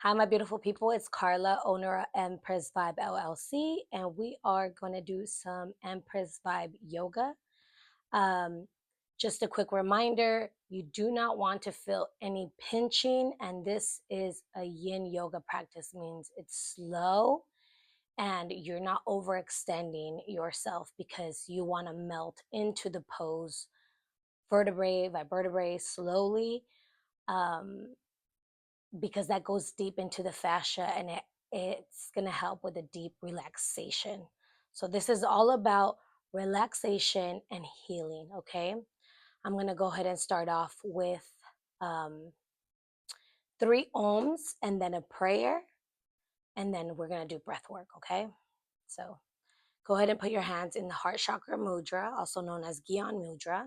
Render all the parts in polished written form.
Hi, my beautiful people. It's Carla, owner of Empress Vibe LLC, and we are going to do some Empress Vibe yoga. Um, just a quick reminder, you do not want to feel any pinching, and this is a yin yoga practice, means it's slow and you're not overextending yourself because you want to melt into the pose vertebrae by vertebrae slowly. Um, because that goes deep into the fascia and it's going to help with a deep relaxation. So this is all about relaxation and healing, okay? I'm going to go ahead and start off with um, 3 ohms and then a prayer, and then we're going to do breath work, okay? So go ahead and put your hands in the heart chakra mudra, also known as Gyan mudra.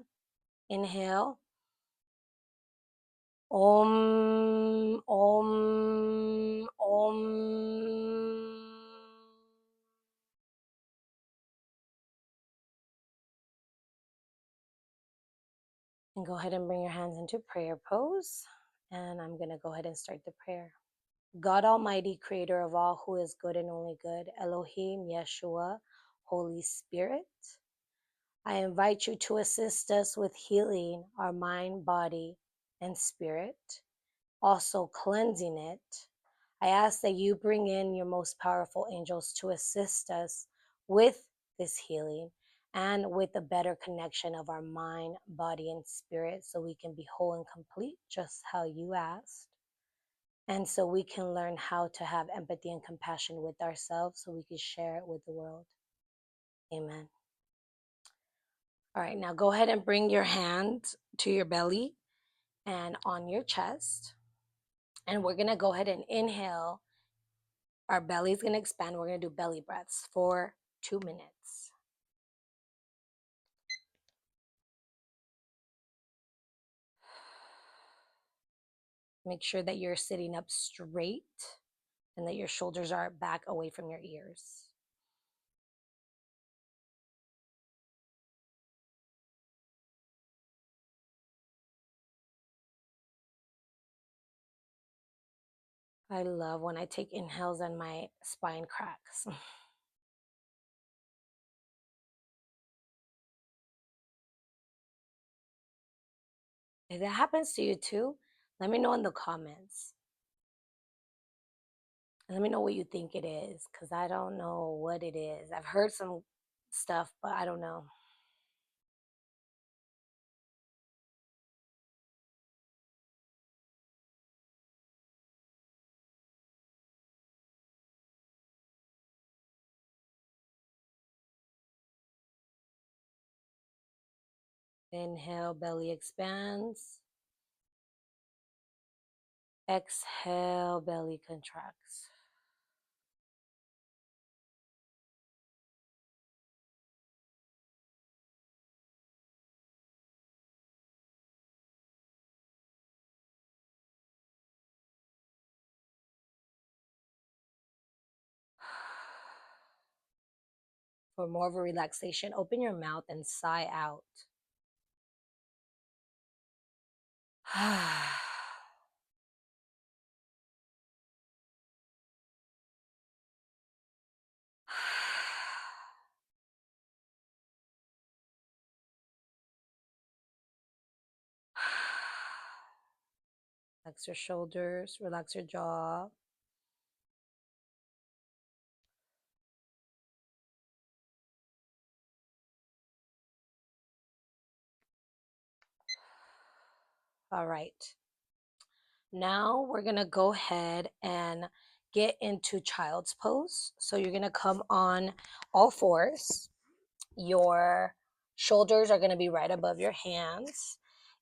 Inhale. Om, Om, Om. And go ahead and bring your hands into prayer pose. And I'm going to go ahead and start the prayer. God Almighty, creator of all who is good and only good, Elohim, Yeshua, Holy Spirit, I invite you to assist us with healing our mind, body, and spirit, also cleansing it. I ask that you bring in your most powerful angels to assist us with this healing and with a better connection of our mind, body, and spirit so we can be whole and complete just how you asked. And so we can learn how to have empathy and compassion with ourselves so we can share it with the world. Amen. All right, now go ahead and bring your hand to your belly and on your chest. And we're going to go ahead and inhale. Our belly is going to expand. We're going to do belly breaths for 2 minutes. Make sure that you're sitting up straight and that your shoulders are back away from your ears. I love when I take inhales and my spine cracks. If that happens to you too, let me know in the comments. And let me know what you think it is, because I don't know what it is. I've heard some stuff, but I don't know. Inhale, belly expands. Exhale, belly contracts. For more of a relaxation, open your mouth and sigh out. Relax your shoulders, relax your jaw. All right. Now we're going to go ahead and get into child's pose. So you're going to come on all fours. Your shoulders are going to be right above your hands,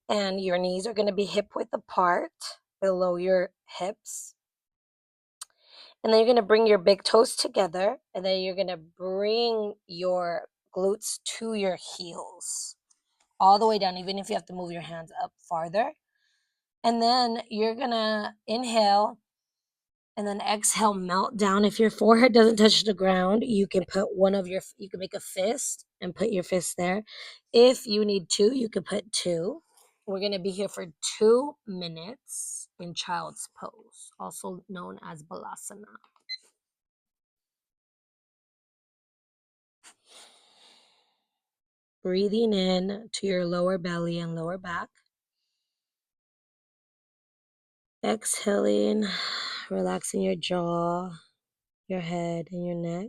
and your knees are going to be hip width apart below your hips. And then you're going to bring your big toes together, and then you're going to bring your glutes to your heels all the way down, even if you have to move your hands up farther. And then you're going to inhale and then exhale, melt down. If your forehead doesn't touch the ground, you can put you can make a fist and put your fist there. If you need two, you can put two. We're going to be here for 2 minutes. in child's pose, also known as balasana. Breathing in to your lower belly and lower back. Exhaling, relaxing your jaw, your head, and your neck.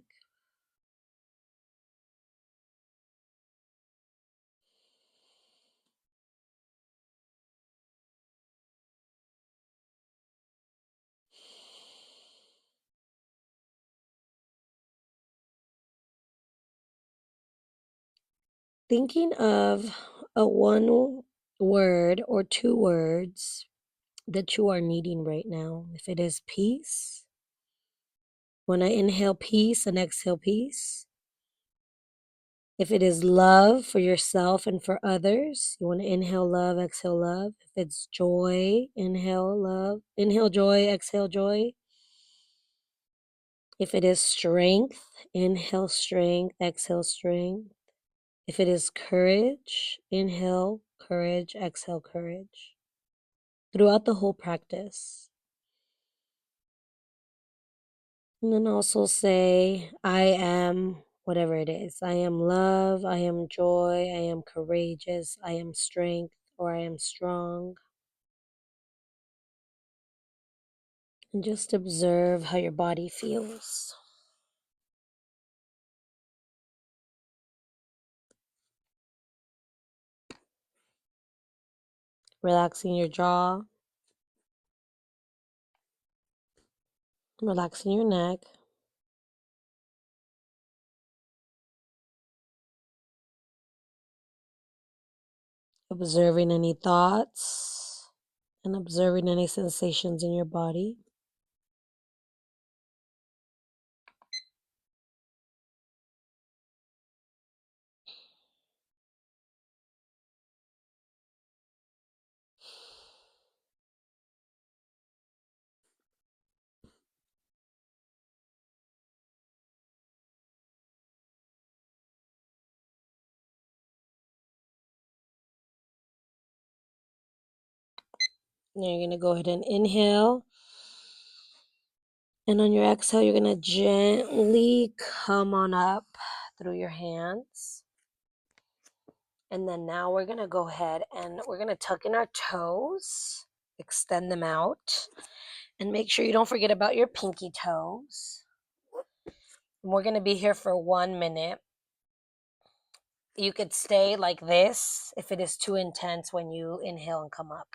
Thinking of a one word or two words that you are needing right now. If it is peace, when I inhale peace and exhale peace. If it is love for yourself and for others, you want to inhale love, exhale love. If it's joy, inhale love, inhale joy, exhale joy. If it is strength, inhale strength, exhale strength. If it is courage, inhale courage, exhale courage. Throughout the whole practice. And then also say, I am whatever it is. I am love, I am joy, I am courageous, I am strength, or I am strong. And just observe how your body feels. Relaxing your jaw, relaxing your neck. Observing any thoughts and observing any sensations in your body. Now you're going to go ahead and inhale. And on your exhale, you're going to gently come on up through your hands. And then now we're going to go ahead and we're going to tuck in our toes, extend them out, and make sure you don't forget about your pinky toes. And we're going to be here for 1 minute. You could stay like this if it is too intense when you inhale and come up.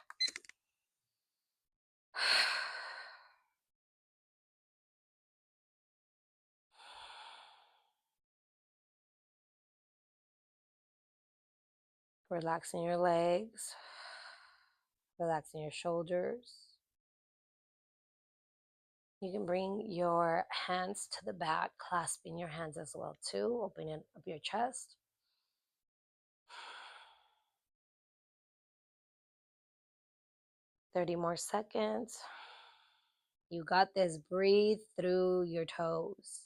Relaxing your legs, relaxing your shoulders. You can bring your hands to the back, clasping your hands as well too, opening up your chest. Thirty more seconds. You got this. Breathe through your toes.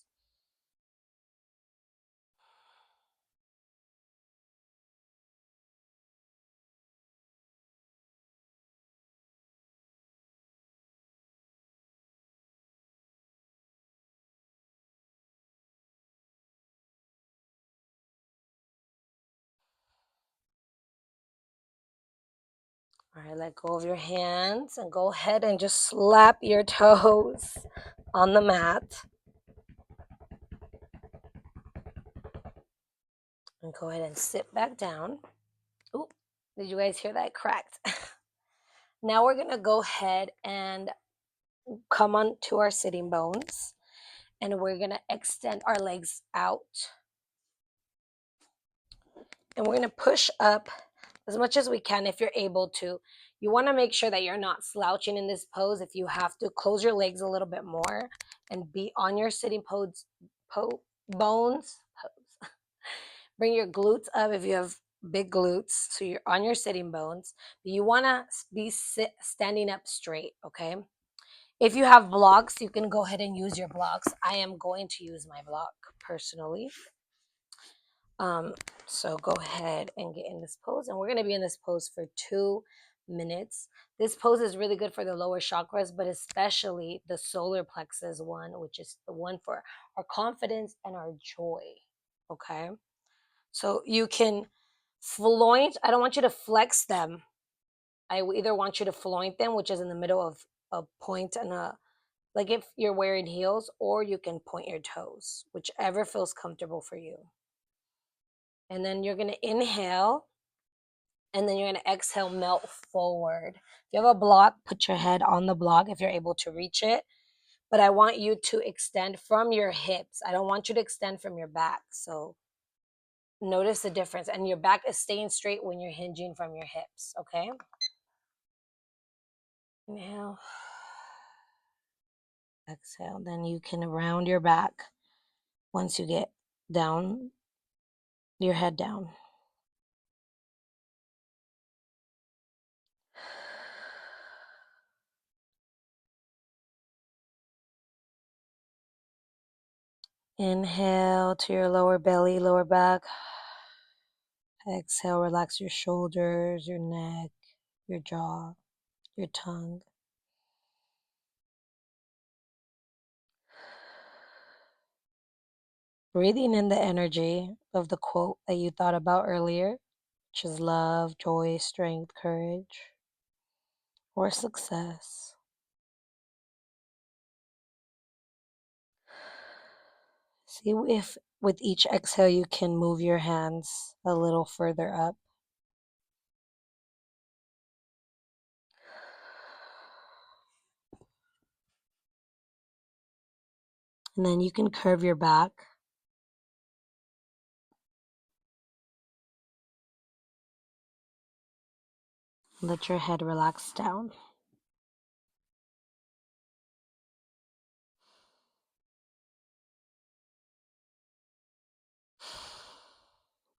All right, let go of your hands and go ahead and just slap your toes on the mat. And go ahead and sit back down. Oop, did you guys hear that? Cracked. Now we're going to go ahead and come on to our sitting bones. And we're going to extend our legs out. And we're going to push up as much as we can if you're able to. You want to make sure that you're not slouching in this pose. If you have to, close your legs a little bit more and be on your sitting bones. Bring your glutes up if you have big glutes, so you're on your sitting bones. But you want to be standing up straight, okay? If you have blocks, you can go ahead and use your blocks. I am going to use my block personally. So go ahead and get in this pose. And we're going to be in this pose for 2 minutes. This pose is really good for the lower chakras, but especially the solar plexus one, which is the one for our confidence and our joy. Okay. So you can floint. I don't want you to flex them. I either want you to floint them, which is in the middle of a point and a, like if you're wearing heels, or you can point your toes, whichever feels comfortable for you. And then you're going to inhale, and then you're going to exhale, melt forward. If you have a block, put your head on the block if you're able to reach it. But I want you to extend from your hips. I don't want you to extend from your back. So notice the difference. And your back is staying straight when you're hinging from your hips, okay? Inhale. Exhale. Then you can round your back once you get down, your head down. Inhale to your lower belly, lower back. Exhale, relax your shoulders, your neck, your jaw, your tongue. Breathing in the energy of the quote that you thought about earlier, which is love, joy, strength, courage, or success. See if with each exhale you can move your hands a little further up. And then you can curve your back. Let your head relax down.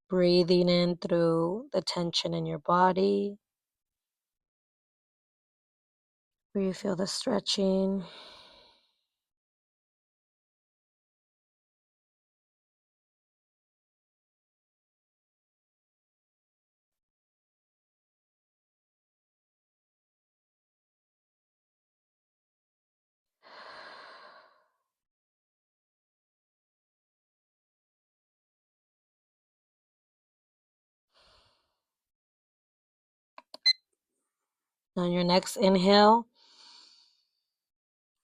Breathing in through the tension in your body, where you feel the stretching. On your next inhale,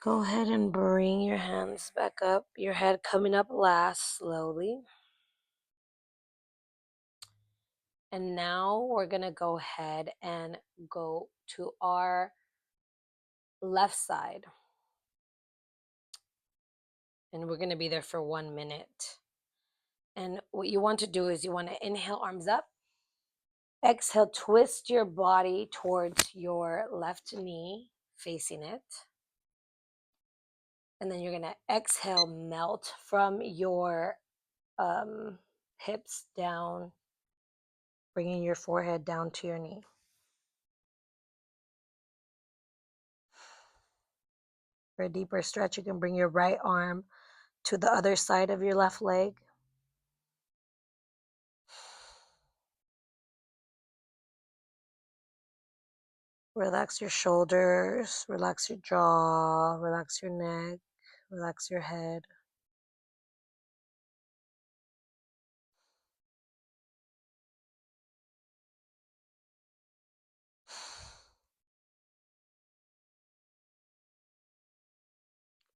go ahead and bring your hands back up, your head coming up last slowly. And now we're going to go ahead and go to our left side. And we're going to be there for 1 minute. And what you want to do is you want to inhale, arms up. Exhale, twist your body towards your left knee, facing it. And then you're going to exhale, melt from your hips down, bringing your forehead down to your knee. For a deeper stretch, you can bring your right arm to the other side of your left leg. Relax your shoulders, relax your jaw, relax your neck, relax your head.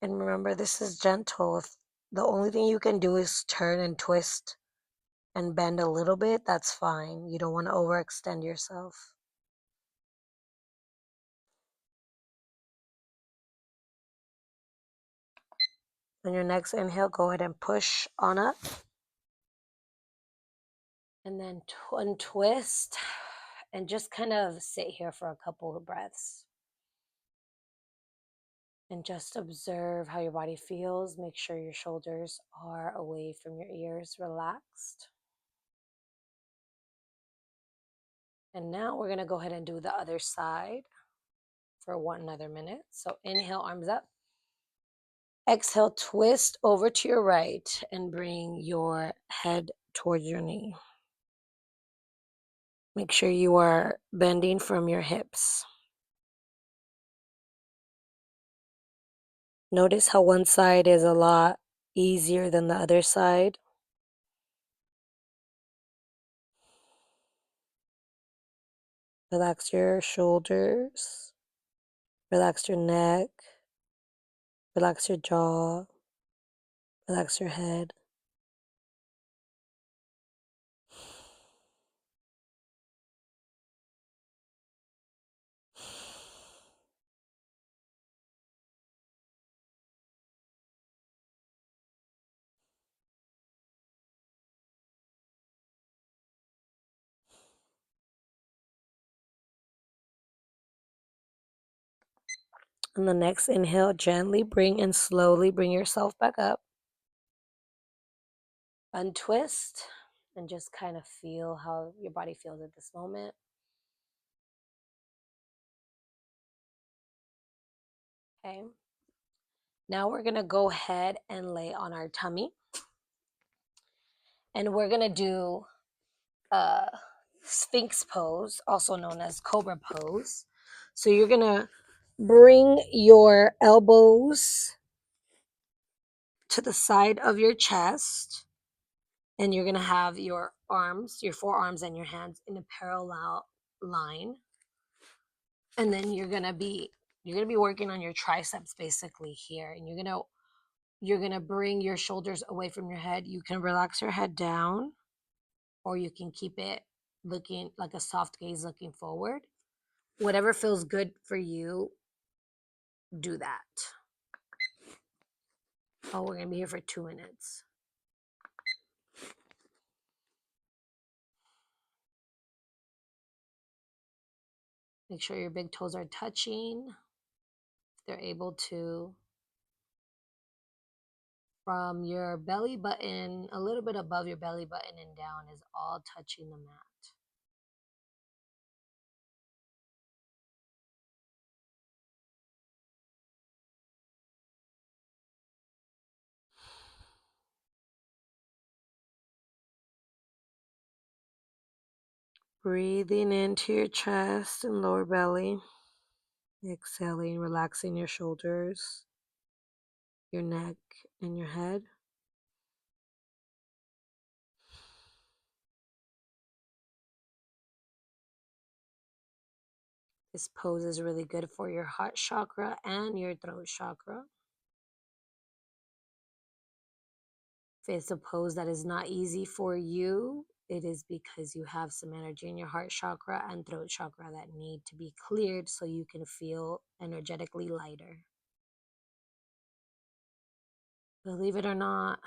And remember, this is gentle. If the only thing you can do is turn and twist and bend a little bit, that's fine. You don't want to overextend yourself. On your next inhale, go ahead and push on up. And then untwist and just kind of sit here for a couple of breaths. And just observe how your body feels. Make sure your shoulders are away from your ears, relaxed. And now we're going to go ahead and do the other side for another minute. So inhale, arms up. Exhale, twist over to your right and bring your head towards your knee. Make sure you are bending from your hips. Notice how one side is a lot easier than the other side. Relax your shoulders, relax your neck, relax your jaw, relax your head. On the next inhale, gently bring and slowly bring yourself back up. Untwist and just kind of feel how your body feels at this moment. Okay. Now we're going to go ahead and lay on our tummy. And we're going to do Sphinx pose, also known as cobra pose. So you're going to bring your elbows to the side of your chest, and you're going to have your arms, your forearms and your hands in a parallel line. And then you're going to be working on your triceps basically here, and you're going to bring your shoulders away from your head. You can relax your head down, or you can keep it looking like a soft gaze looking forward. Whatever feels good for you, do that. Oh, we're going to be here for 2 minutes. Make sure your big toes are touching. If they're able to. From your belly button, a little bit above your belly button and down is all touching the mat. Breathing into your chest and lower belly. Exhaling, relaxing your shoulders, your neck, and your head. This pose is really good for your heart chakra and your throat chakra. If it's a pose that is not easy for you, it is because you have some energy in your heart chakra and throat chakra that need to be cleared so you can feel energetically lighter. Believe it or not,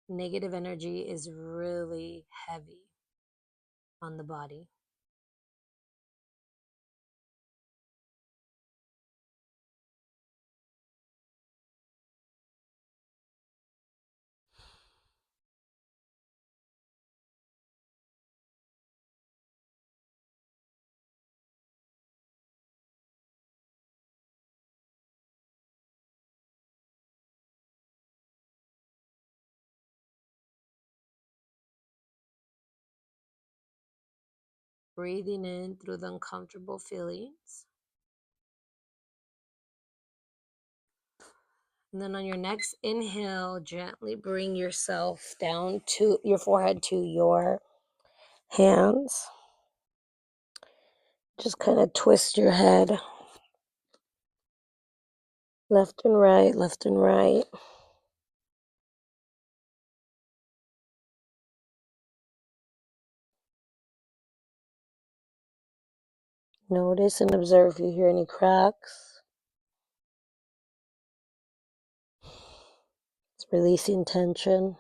negative energy is really heavy on the body. Breathing in through the uncomfortable feelings. And then on your next inhale, gently bring yourself down to your forehead to your hands. Just kind of twist your head left and right, left and right. Notice and observe if you hear any cracks. It's releasing tension.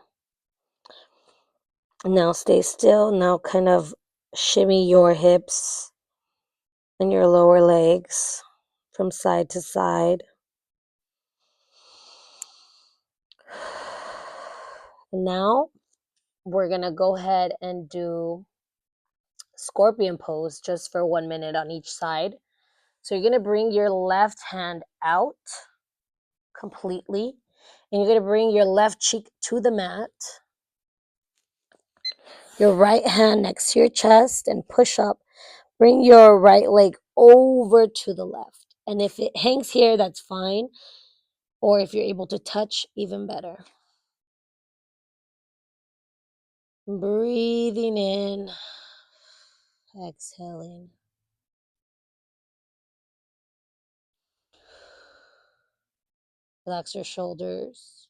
Now stay still. Now kind of shimmy your hips and your lower legs from side to side. Now we're going to go ahead and do scorpion pose just for 1 minute on each side. So you're going to bring your left hand out completely, and you're going to bring your left cheek to the mat. Your right hand next to your chest and push up. Bring your right leg over to the left. And if it hangs here, that's fine. Or if you're able to touch, even better. Breathing in, exhaling. Relax your shoulders.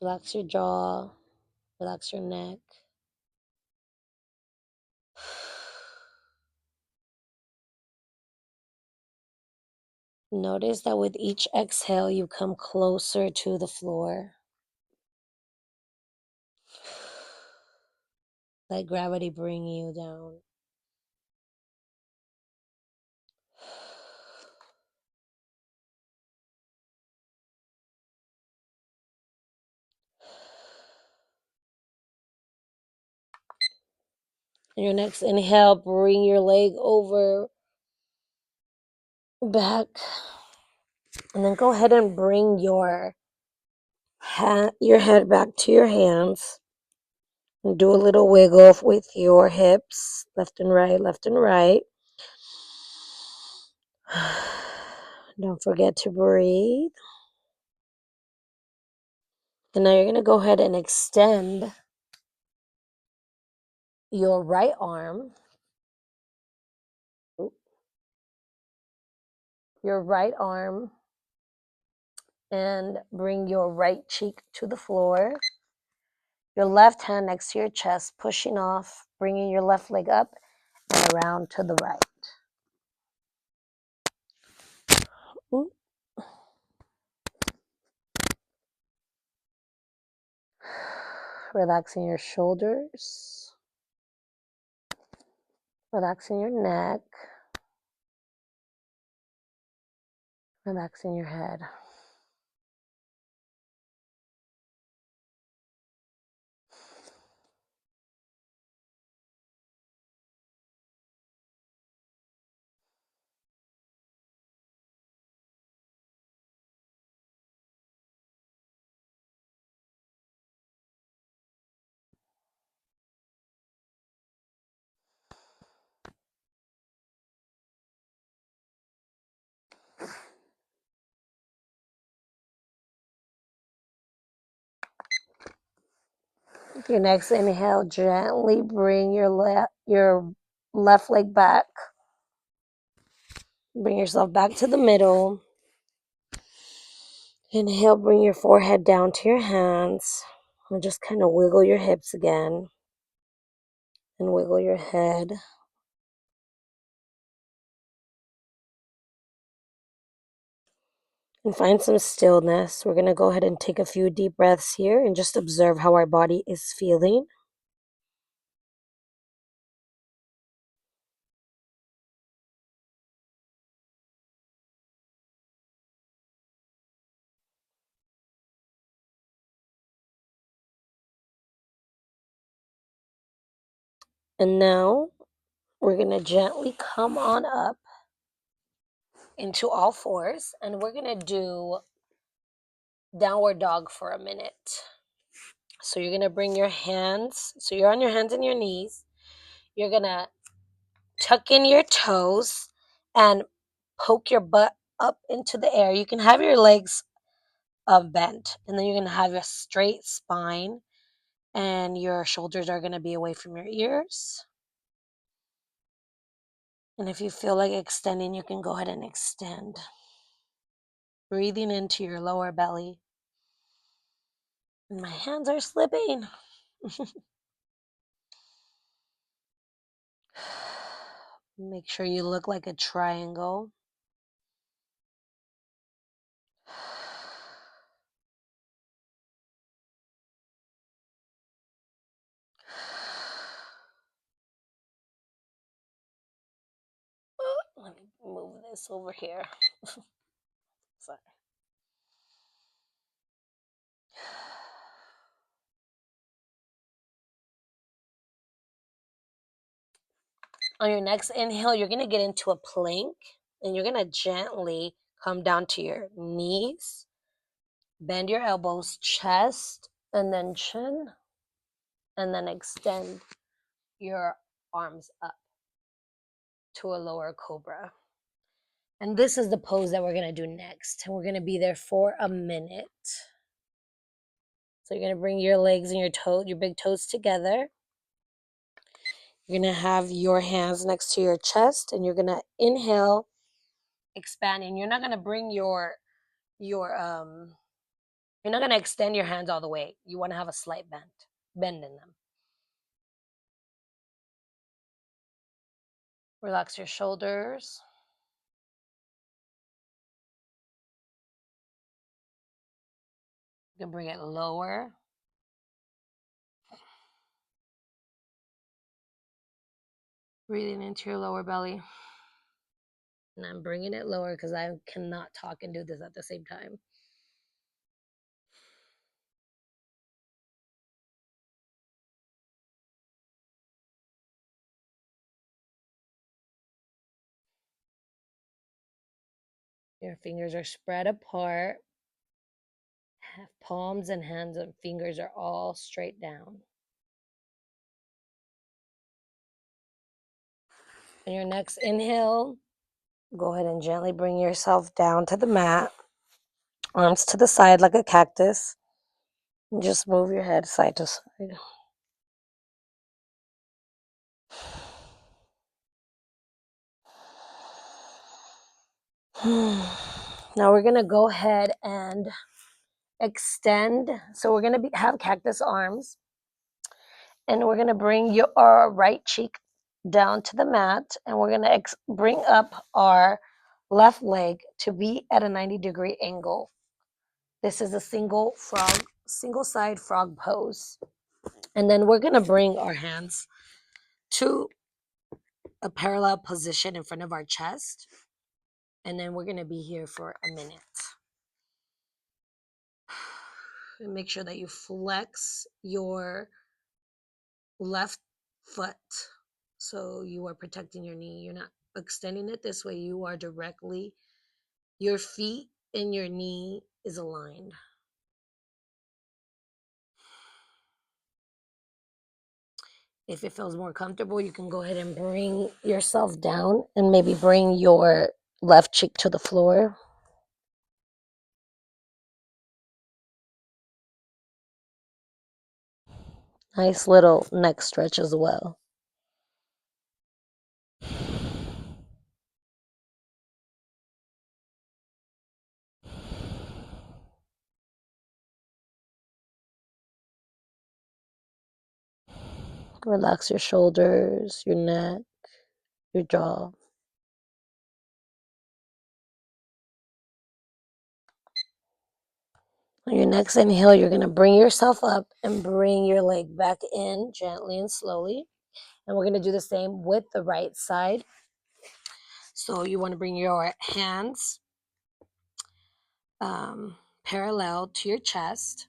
Relax your jaw. Relax your neck. Notice that with each exhale, you come closer to the floor. Let gravity bring you down. And your next inhale, bring your leg over, back. And then go ahead and bring your head back to your hands. And do a little wiggle with your hips, left and right, left and right. Don't forget to breathe. And now you're going to go ahead and extend your right arm. Your right arm. And bring your right cheek to the floor. Your left hand next to your chest, pushing off, bringing your left leg up and around to the right. Relaxing your shoulders, relaxing your neck, relaxing your head. Your next inhale, gently bring your left leg back. Bring yourself back to the middle. Inhale, bring your forehead down to your hands. And just kind of wiggle your hips again. And wiggle your head. And find some stillness. We're going to go ahead and take a few deep breaths here and just observe how our body is feeling. And now we're going to gently come on up into all fours. And we're going to do downward dog for a minute. So you're going to bring your hands. So you're on your hands and your knees. You're going to tuck in your toes and poke your butt up into the air. You can have your legs bent. And then you're going to have a straight spine. And your shoulders are going to be away from your ears. And if you feel like extending, you can go ahead and extend. Breathing into your lower belly. And my hands are slipping. Make sure you look like a triangle. Let me move this over here. Sorry. On your next inhale, you're going to get into a plank. And you're going to gently come down to your knees. Bend your elbows, chest, and then chin. and then extend your arms up to a lower cobra. And this is the pose that we're going to do next. And we're going to be there for a minute. So you're going to bring your legs and your big toes together. You're going to have your hands next to your chest, and you're going to inhale, expanding. You're not going to bring you're not going to extend your hands all the way. You want to have a slight bend in them. Relax your shoulders. You can bring it lower. Breathing into your lower belly. And I'm bringing it lower because I cannot talk and do this at the same time. Your fingers are spread apart. Palms and hands and fingers are all straight down. And your next inhale, go ahead and gently bring yourself down to the mat. Arms to the side like a cactus. And just move your head side to side. Now we're going to go ahead and extend. So we're going to have cactus arms. And we're going to bring our right cheek down to the mat. And we're going to bring up our left leg to be at a 90-degree angle. This is a single side frog pose. And then we're going to bring our hands to a parallel position in front of our chest. And then we're going to be here for a minute. And make sure that you flex your left foot so you are protecting your knee. You're not extending it this way. You are directly, your feet and your knee is aligned. If it feels more comfortable, you can go ahead and bring yourself down and maybe bring your left cheek to the floor. Nice little neck stretch as well. Relax your shoulders, your neck, your jaw. On your next inhale, you're going to bring yourself up and bring your leg back in gently and slowly. And we're going to do the same with the right side. So you want to bring your hands parallel to your chest,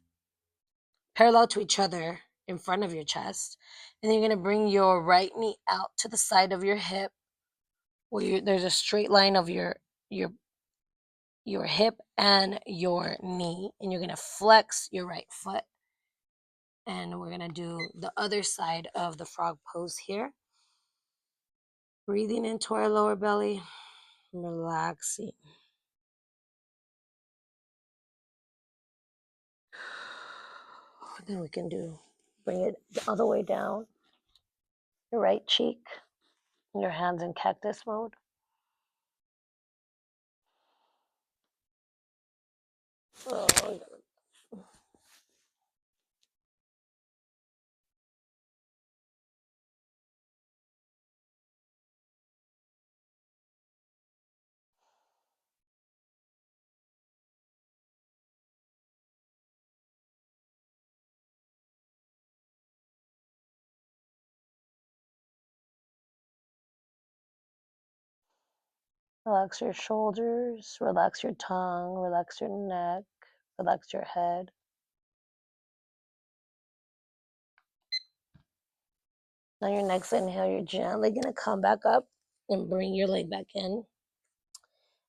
parallel to each other in front of your chest. And then you're going to bring your right knee out to the side of your hip, where there's a straight line of your hip and your knee. And you're going to flex your right foot. And we're going to do the other side of the frog pose here. Breathing into our lower belly, relaxing. Then we can bring it the other way down. Your right cheek, your hands in cactus mode. Oh, relax your shoulders, relax your tongue, relax your neck, relax your head. Now your next inhale, you're gently going to come back up and bring your leg back in. And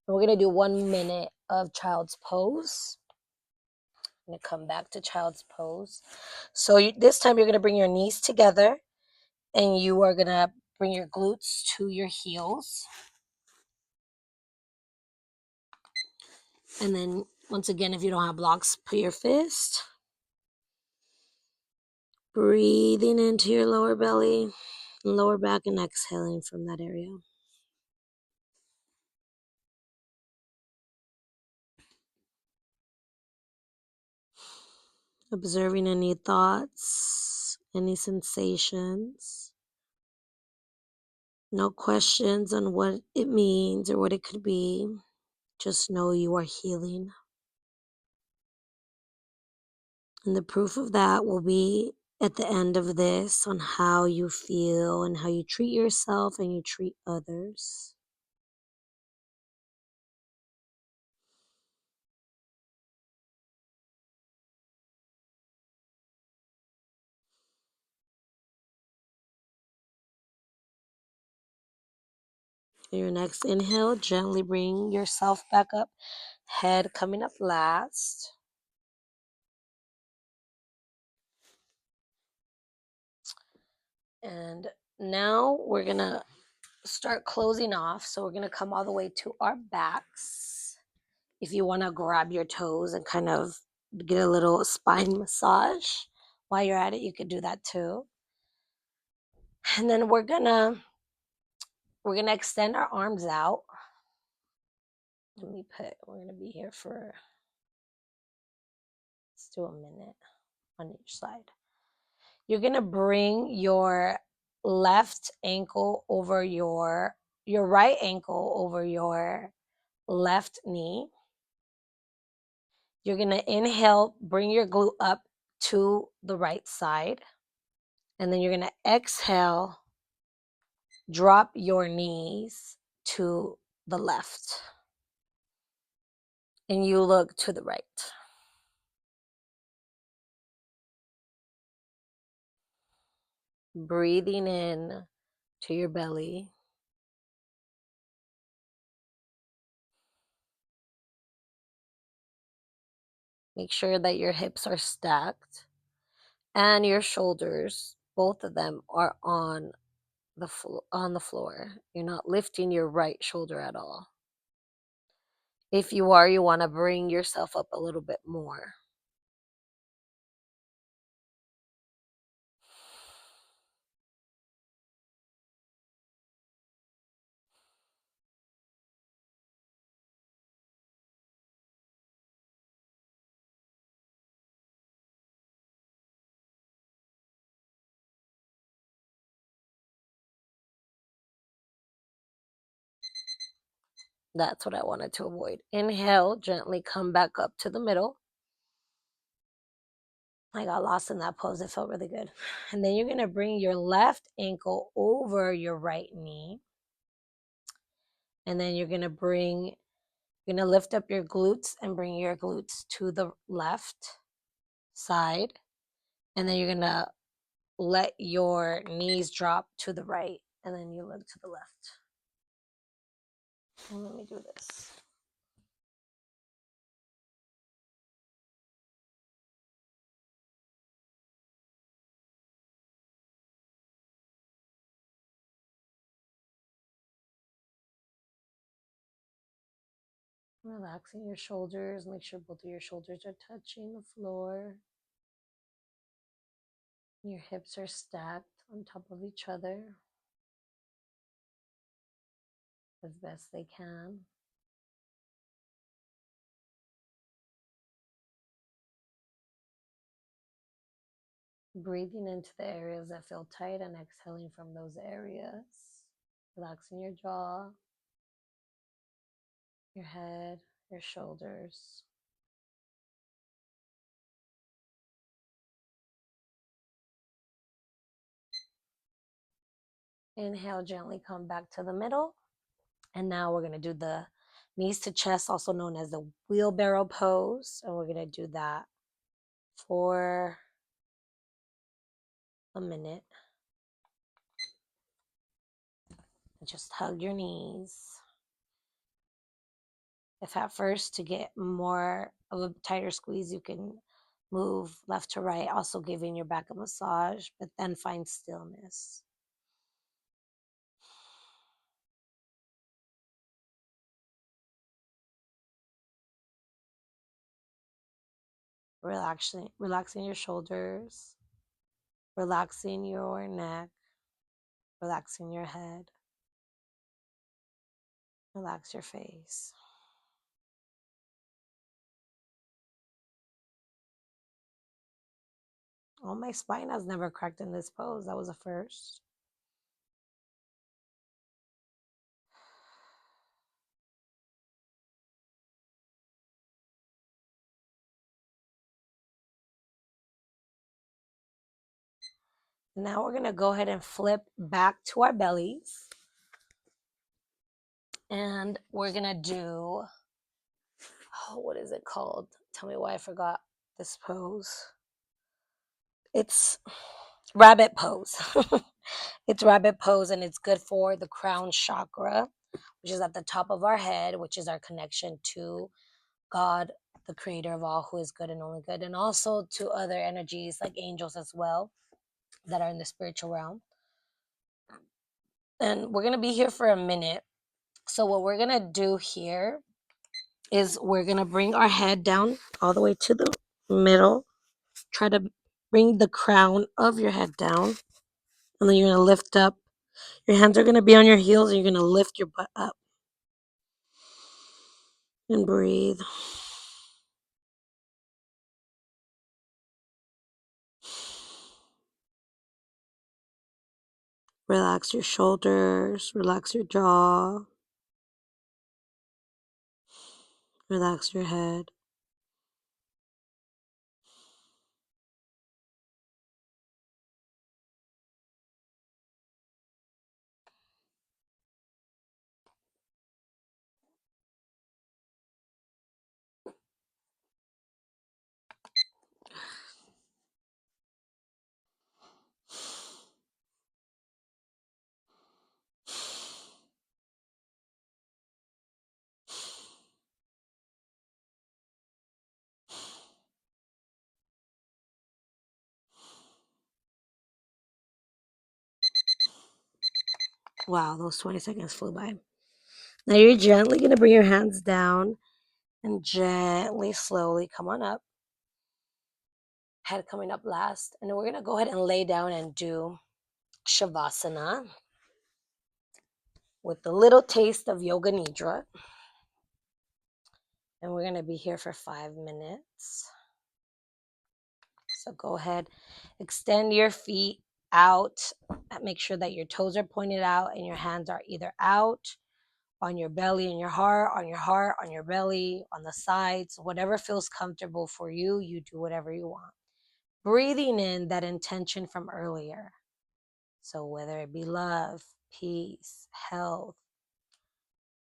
we're going to do 1 minute of child's pose. I'm going to come back to child's pose. So this time you're going to bring your knees together and you are going to bring your glutes to your heels. And then once again, if you don't have blocks, put your fist. Breathing into your lower belly, lower back, and exhaling from that area. Observing any thoughts, any sensations. No questions on what it means or what it could be. Just know you are healing. And the proof of that will be at the end of this on how you feel and how you treat yourself and you treat others. Your next inhale, gently bring yourself back up. Head coming up last. And now we're going to start closing off. So we're going to come all the way to our backs. If you want to grab your toes and kind of get a little spine massage while you're at it, you could do that too. And then we're going to extend our arms out. We're going to be here for, let's do a minute on each side. You're going to bring your left ankle over your right ankle over your left knee. You're going to inhale, bring your glute up to the right side. And then you're going to exhale, drop your knees to the left. And you look to the right. Breathing in to your belly. Make sure that your hips are stacked and your shoulders, both of them, are on the floor. You're not lifting your right shoulder at all. If you are, you want to bring yourself up a little bit more. That's what I wanted to avoid. Inhale, gently come back up to the middle. I got lost in that pose. It felt really good. And then you're going to bring your left ankle over your right knee. And then you're going to lift up your glutes and bring your glutes to the left side. And then you're going to let your knees drop to the right. And then you look to the left. And let me do this. Relaxing your shoulders. Make sure both of your shoulders are touching the floor. Your hips are stacked on top of each other as best they can. Breathing into the areas that feel tight and exhaling from those areas. Relaxing your jaw, your head, your shoulders. Inhale, gently come back to the middle. And now we're going to do the knees to chest, also known as the wheelbarrow pose. And we're going to do that for a minute. Just hug your knees. If at first, to get more of a tighter squeeze, you can Move left to right, also giving your back a massage, but then find stillness. Relaxing your shoulders, relaxing your neck, relaxing your head, relax your face. Oh, my spine has never cracked in this pose. That was a first. Now we're going to go ahead and flip back to our bellies. And we're going to do, what is it called? Tell me why I forgot this pose. It's rabbit pose. It's rabbit pose, and it's good for the crown chakra, which is at the top of our head, which is our connection to God, the creator of all, who is good and only good, and also to other energies like angels as well that are in the spiritual realm. And we're going to be here for a minute. So what we're going to do here is we're going to bring our head down all the way to the middle. Try to bring the crown of your head down. And then you're going to lift up. Your hands are going to be on your heels, and you're going to lift your butt up. And breathe. Relax your shoulders. Relax your jaw. Relax your head. Wow, those 20 seconds flew by. Now you're gently going to bring your hands down and gently, slowly come on up. Head coming up last. And then we're going to go ahead and lay down and do Shavasana with a little taste of Yoga Nidra. And we're going to be here for 5 minutes. So go ahead, extend your feet out. Make sure that your toes are pointed out and your hands are either out, on your belly and your heart, on your belly, on the sides, whatever feels comfortable for you, you do whatever you want. Breathing in that intention from earlier. So whether it be love, peace, health,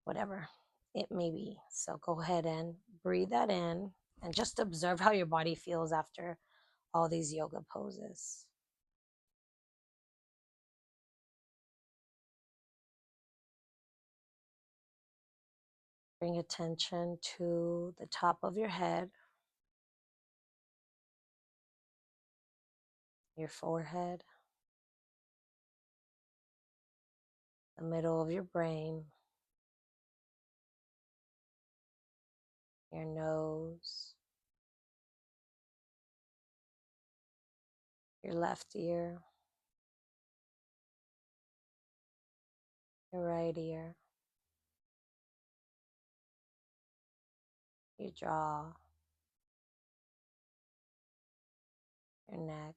whatever it may be. So go ahead and breathe that in and just observe how your body feels after all these yoga poses. Bring attention to the top of your head, your forehead, the middle of your brain, your nose, your left ear, your right ear, your jaw, your neck,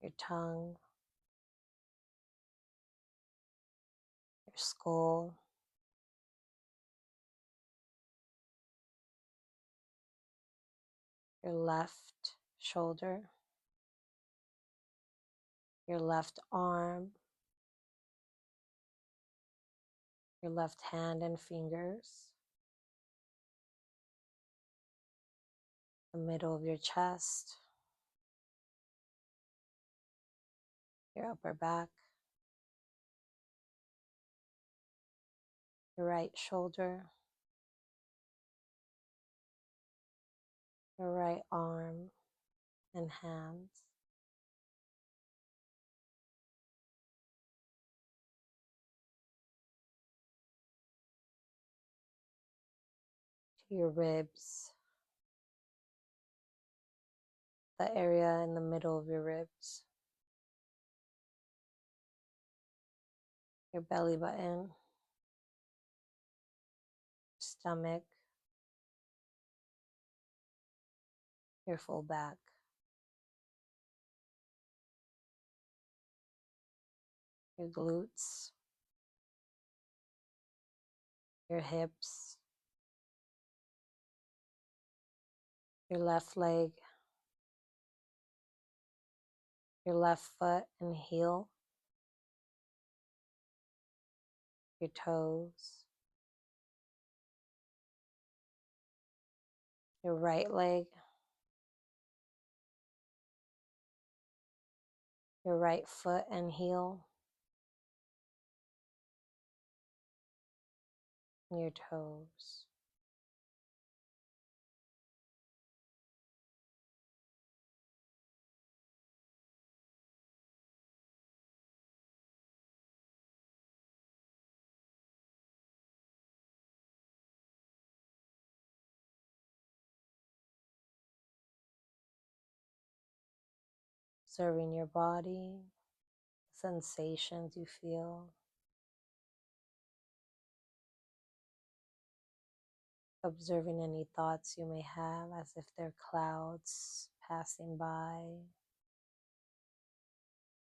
your tongue, your skull, your left shoulder, your left arm, your left hand and fingers, the middle of your chest, your upper back, your right shoulder, your right arm and hands, to your ribs, the area in the middle of your ribs, your belly button, stomach, your full back, your glutes, your hips, your left leg, your left foot and heel, your toes, your right leg, your right foot and heel, and your toes. Observing your body, sensations you feel, observing any thoughts you may have as if they're clouds passing by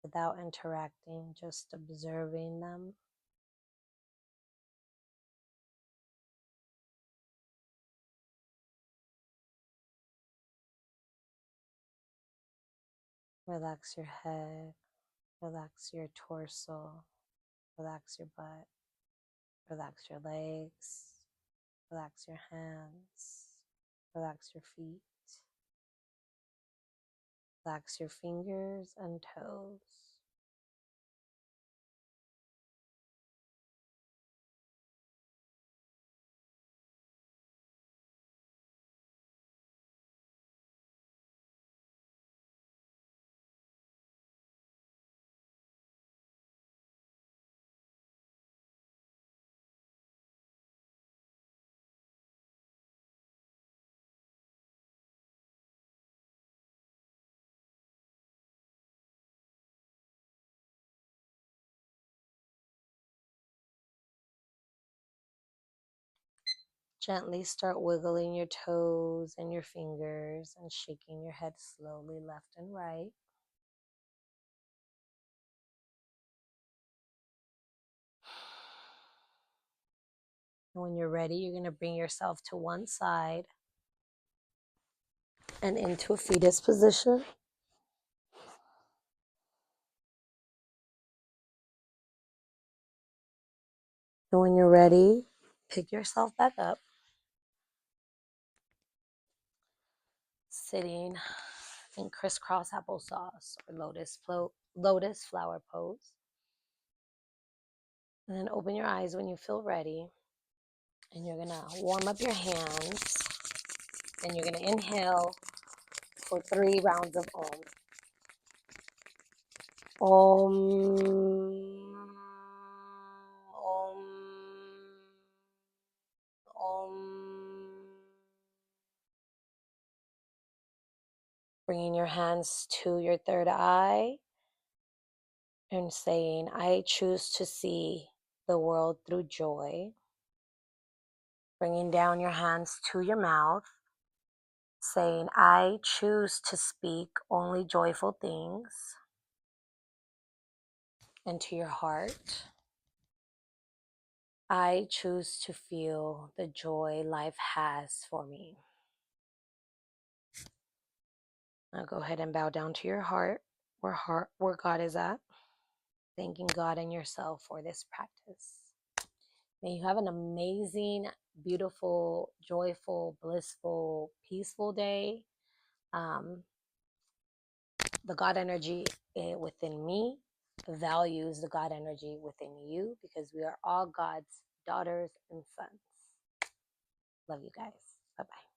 without interacting, just observing them. Relax your head, relax your torso, relax your butt, relax your legs, relax your hands, relax your feet, relax your fingers and toes. Gently start wiggling your toes and your fingers and shaking your head slowly left and right. And when you're ready, you're going to bring yourself to one side and into a fetus position. And when you're ready, pick yourself back up, sitting in crisscross applesauce or lotus flower pose. And then open your eyes when you feel ready. And you're going to warm up your hands. And you're going to inhale for 3 rounds of Om. Om. Om. Om. Bringing your hands to your third eye and saying, I choose to see the world through joy. Bringing down your hands to your mouth, saying, I choose to speak only joyful things. And to your heart, I choose to feel the joy life has for me. Now go ahead and bow down to your heart, where God is at, thanking God and yourself for this practice. May you have an amazing, beautiful, joyful, blissful, peaceful day. The God energy within me values the God energy within you because we are all God's daughters and sons. Love you guys. Bye-bye.